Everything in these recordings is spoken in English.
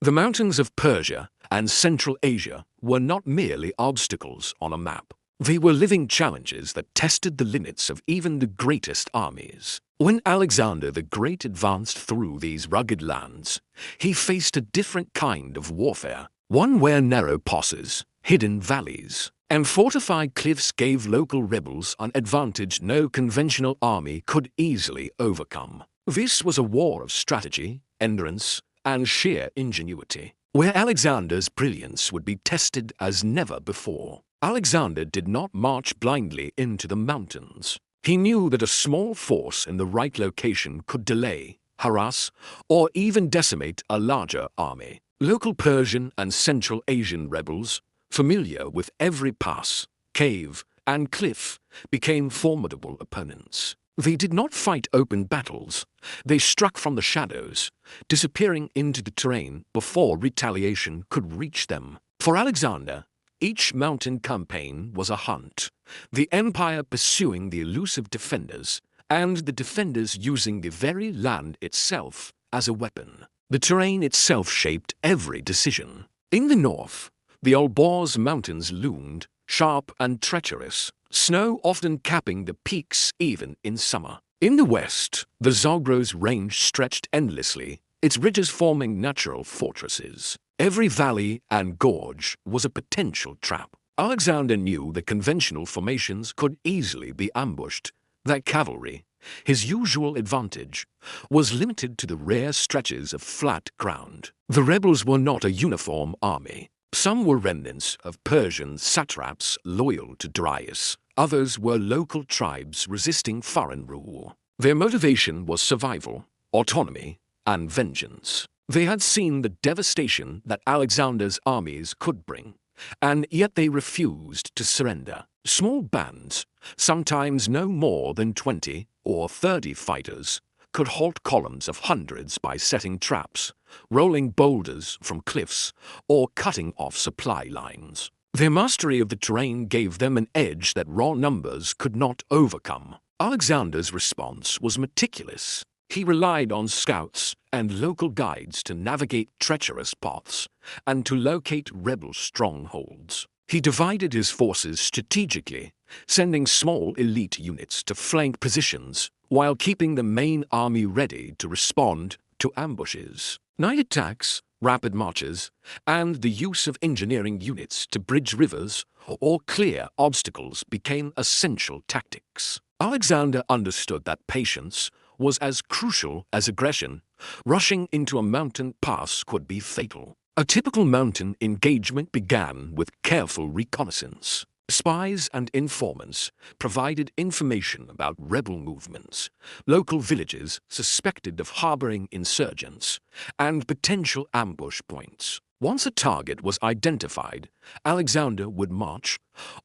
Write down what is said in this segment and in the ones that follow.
The mountains of Persia and Central Asia were not merely obstacles on a map. They were living challenges that tested the limits of even the greatest armies. When Alexander the Great advanced through these rugged lands, he faced a different kind of warfare, one where narrow passes, hidden valleys, and fortified cliffs gave local rebels an advantage no conventional army could easily overcome. This was a war of strategy, endurance, and sheer ingenuity, where Alexander's brilliance would be tested as never before. Alexander did not march blindly into the mountains. He knew that a small force in the right location could delay, harass, or even decimate a larger army. Local Persian and Central Asian rebels, familiar with every pass, cave, and cliff, became formidable opponents. They did not fight open battles. They struck from the shadows, disappearing into the terrain before retaliation could reach them. For Alexander, each mountain campaign was a hunt, the empire pursuing the elusive defenders, and the defenders using the very land itself as a weapon. The terrain itself shaped every decision. In the north, the Alborz Mountains loomed, sharp and treacherous, snow often capping the peaks even in summer. In the west, the Zagros range stretched endlessly, its ridges forming natural fortresses. Every valley and gorge was a potential trap. Alexander knew that conventional formations could easily be ambushed, that cavalry, his usual advantage, was limited to the rare stretches of flat ground. The rebels were not a uniform army. Some were remnants of Persian satraps loyal to Darius. Others were local tribes resisting foreign rule. Their motivation was survival, autonomy, and vengeance. They had seen the devastation that Alexander's armies could bring, and yet they refused to surrender. Small bands, sometimes no more than 20 or 30 fighters, could halt columns of hundreds by setting traps, rolling boulders from cliffs, or cutting off supply lines. Their mastery of the terrain gave them an edge that raw numbers could not overcome. Alexander's response was meticulous. He relied on scouts and local guides to navigate treacherous paths and to locate rebel strongholds. He divided his forces strategically, sending small elite units to flank positions while keeping the main army ready to respond to ambushes. Night attacks, rapid marches, and the use of engineering units to bridge rivers or clear obstacles became essential tactics. Alexander understood that patience was as crucial as aggression. Rushing into a mountain pass could be fatal. A typical mountain engagement began with careful reconnaissance. Spies and informants provided information about rebel movements, local villages suspected of harboring insurgents, and potential ambush points. Once a target was identified, Alexander would march,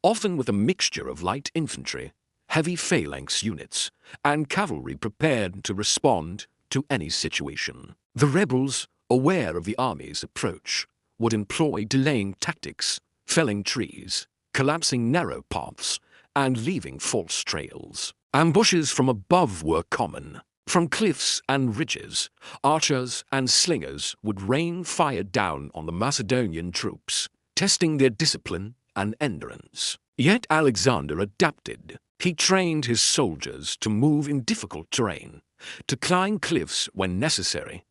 often with a mixture of light infantry, heavy phalanx units, and cavalry prepared to respond to any situation. The rebels, aware of the army's approach, would employ delaying tactics, felling trees, collapsing narrow paths, and leaving false trails. Ambushes from above were common. From cliffs and ridges, archers and slingers would rain fire down on the Macedonian troops, testing their discipline and endurance. Yet Alexander adapted. He trained his soldiers to move in difficult terrain, to climb cliffs when necessary,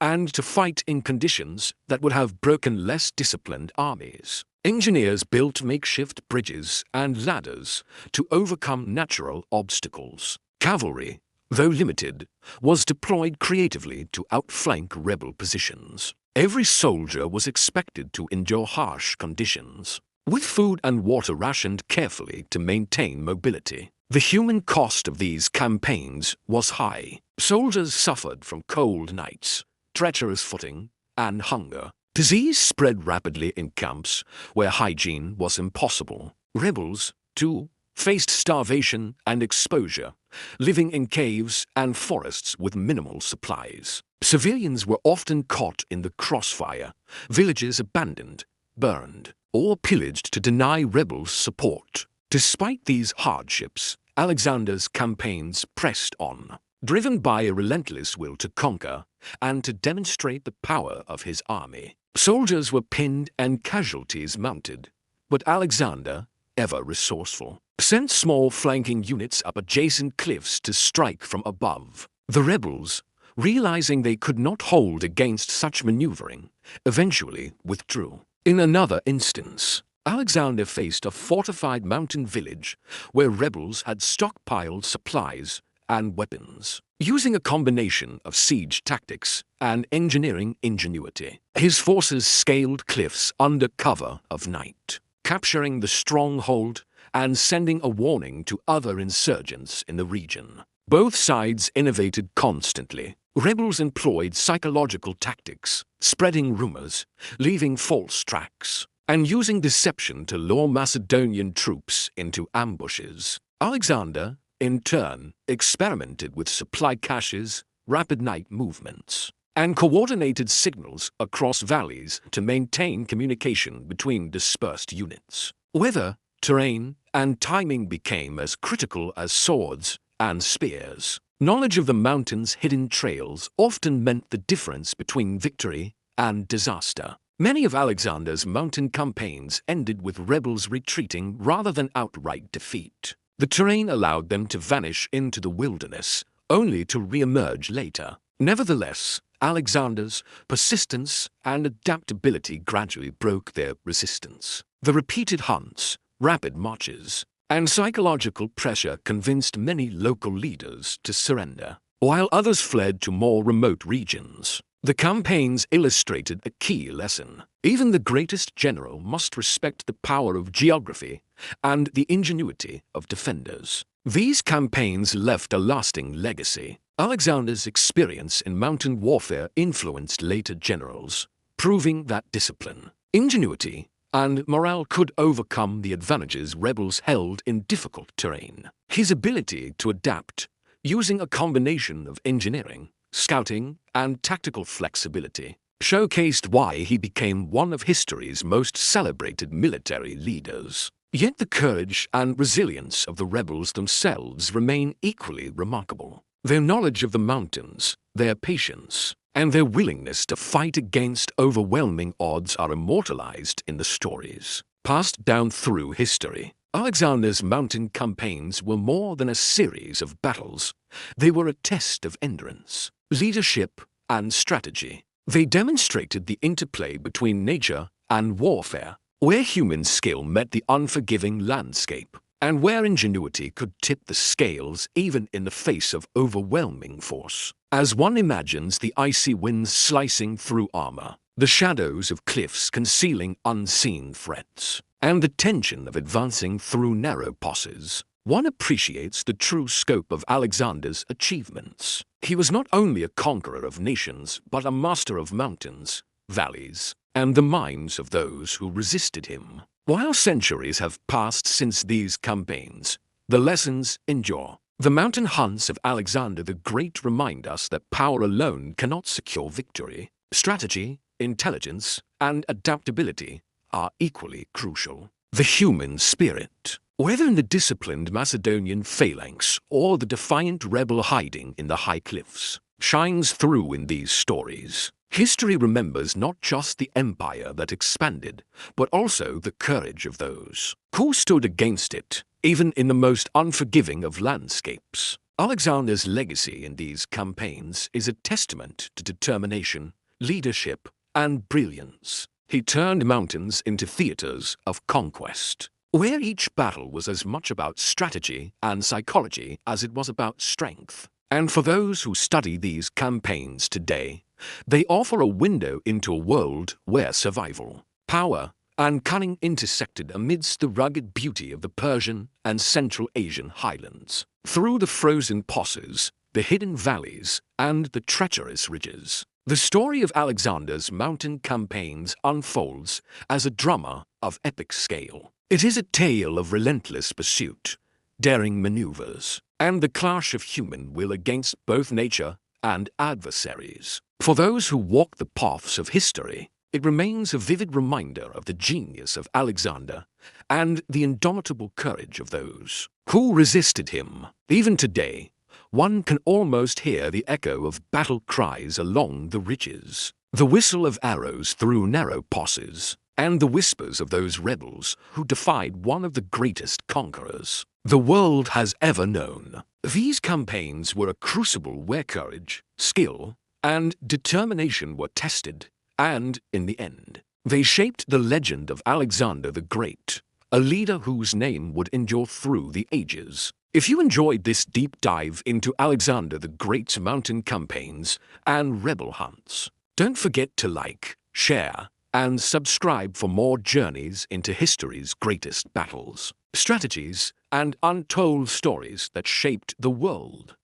and to fight in conditions that would have broken less disciplined armies. Engineers built makeshift bridges and ladders to overcome natural obstacles. Cavalry, though limited, was deployed creatively to outflank rebel positions. Every soldier was expected to endure harsh conditions, with food and water rationed carefully to maintain mobility. The human cost of these campaigns was high. Soldiers suffered from cold nights, treacherous footing, and hunger. Disease spread rapidly in camps where hygiene was impossible. Rebels, too, faced starvation and exposure, living in caves and forests with minimal supplies. Civilians were often caught in the crossfire, villages abandoned, burned, or pillaged to deny rebels support. Despite these hardships, Alexander's campaigns pressed on. driven by a relentless will to conquer and to demonstrate the power of his army. Soldiers were pinned and casualties mounted, but Alexander, ever resourceful, sent small flanking units up adjacent cliffs to strike from above. The rebels, realizing they could not hold against such maneuvering, eventually withdrew. In another instance, Alexander faced a fortified mountain village where rebels had stockpiled supplies and weapons. Using a combination of siege tactics and engineering ingenuity, his forces scaled cliffs under cover of night, capturing the stronghold and sending a warning to other insurgents in the region. Both sides innovated constantly. Rebels employed psychological tactics, spreading rumors, leaving false tracks, and using deception to lure Macedonian troops into ambushes. Alexander, in turn, experimented with supply caches, rapid night movements, and coordinated signals across valleys to maintain communication between dispersed units. Weather, terrain, and timing became as critical as swords and spears. Knowledge of the mountain's hidden trails often meant the difference between victory and disaster. Many of Alexander's mountain campaigns ended with rebels retreating rather than outright defeat. The terrain allowed them to vanish into the wilderness, only to re-emerge later. Nevertheless, Alexander's persistence and adaptability gradually broke their resistance. The repeated hunts, rapid marches, and psychological pressure convinced many local leaders to surrender, while others fled to more remote regions. The campaigns illustrated a key lesson. Even the greatest general must respect the power of geography and the ingenuity of defenders. These campaigns left a lasting legacy. Alexander's experience in mountain warfare influenced later generals, proving that discipline, ingenuity, and morale could overcome the advantages rebels held in difficult terrain. His ability to adapt, using a combination of engineering, scouting, and tactical flexibility, showcased why he became one of history's most celebrated military leaders. Yet the courage and resilience of the rebels themselves remain equally remarkable. Their knowledge of the mountains, their patience, and their willingness to fight against overwhelming odds are immortalized in the stories passed down through history. Alexander's mountain campaigns were more than a series of battles. They were a test of endurance, leadership, and strategy. They demonstrated the interplay between nature and warfare, where human skill met the unforgiving landscape, and where ingenuity could tip the scales even in the face of overwhelming force. As one imagines the icy winds slicing through armor, the shadows of cliffs concealing unseen threats, and the tension of advancing through narrow passes, one appreciates the true scope of Alexander's achievements. He was not only a conqueror of nations, but a master of mountains, valleys, and the minds of those who resisted him. While centuries have passed since these campaigns, the lessons endure. The mountain hunts of Alexander the Great remind us that power alone cannot secure victory. Strategy, intelligence, and adaptability are equally crucial. The human spirit, whether in the disciplined Macedonian phalanx or the defiant rebel hiding in the high cliffs, shines through in these stories. History remembers not just the empire that expanded, but also the courage of those who stood against it, even in the most unforgiving of landscapes. Alexander's legacy in these campaigns is a testament to determination, leadership, and brilliance. He turned mountains into theaters of conquest, where each battle was as much about strategy and psychology as it was about strength. And for those who study these campaigns today, they offer a window into a world where survival, power, and cunning intersected amidst the rugged beauty of the Persian and Central Asian highlands. Through the frozen passes, the hidden valleys, and the treacherous ridges, the story of Alexander's mountain campaigns unfolds as a drama of epic scale. It is a tale of relentless pursuit, daring maneuvers, and the clash of human will against both nature and adversaries. For those who walk the paths of history, it remains a vivid reminder of the genius of Alexander and the indomitable courage of those who resisted him. Even today, one can almost hear the echo of battle cries along the ridges, the whistle of arrows through narrow passes, and the whispers of those rebels who defied one of the greatest conquerors the world has ever known. These campaigns were a crucible where courage, skill, and determination were tested, and, in the end, they shaped the legend of Alexander the Great, a leader whose name would endure through the ages. If you enjoyed this deep dive into Alexander the Great's mountain campaigns and rebel hunts, don't forget to like, share, and subscribe for more journeys into history's greatest battles, strategies, and untold stories that shaped the world.